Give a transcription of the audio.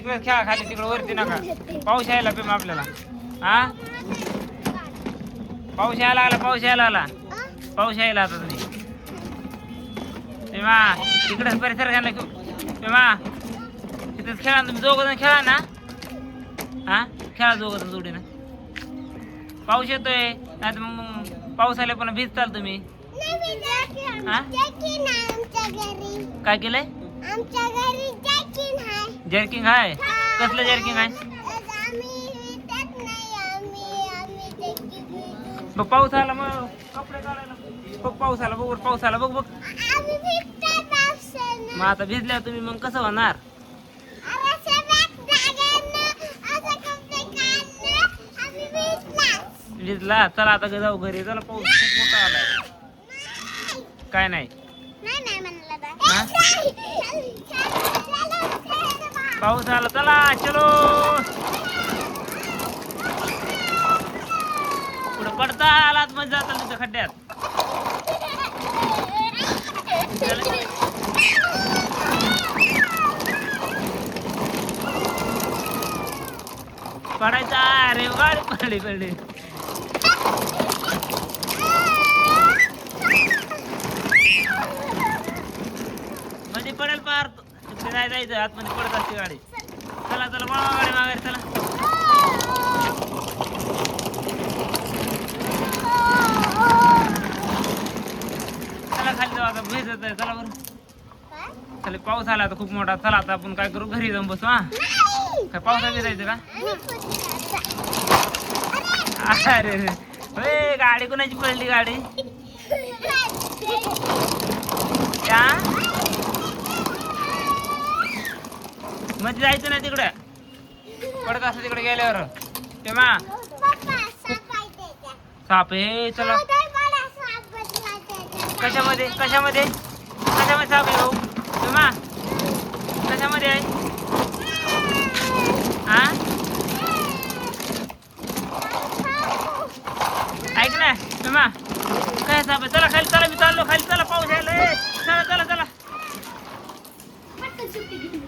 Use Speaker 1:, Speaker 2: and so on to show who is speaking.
Speaker 1: तिकडे खेळा खाली तिकडे वरती नका पाऊस यायला पेमा आपल्याला हा पाऊस यायला आला पाऊस यायला आला पाऊस यायला आता तुम्ही पेमा तिकडेच परिसर घ्या पेमा तिथेच खेळा तुम्ही दोघं खेळा ना हा खेळा दोघं जोडीनं पाऊस येतोय नाही तर मग पाऊस आला पण भिजताल तुम्ही हा काय केलंय जर्किंग आहे कसलं जर्किंग आहे बघ पाऊस आला मग कपडे काढायला बघ पाऊस आला बघ पाऊस आला बघ बघ मग आता भिजल्या तुम्ही मग कसं होणार भिजला चला आता जाऊ घरी चला पाऊस खूप मोठा आलाय काय नाही पाऊस आला चला चलो पुढे पडता आलात मग जाता तुमच्या खड्ड्यात पडायचा अरे गाडी पडली पडली मध्ये पडेल पार नाही जायचं आतमध्ये पडत असते गाडी चला चला वळवा गाडी माघारी चला चला खाली जाऊ आता भेटत आहे चला बरं खाली पाऊस आला आता खूप मोठा चला आता आपण काय करू घरी जाऊन बसू हा काय पावसात भिजायचं का अरे रे गाडी कोणाची पडली गाडी त्या मध्ये जायचं ना तिकडे पडत असं तिकडे गेल्यावर तेव्हा साप हे चला कशामध्ये कशामध्ये कशामध्ये साप आहे भाऊ तेव्हा कशामध्ये आहे हा ऐक ना तेव्हा काय साप आहे चला खाली चला मी चाललो खाली चला पाऊस यायला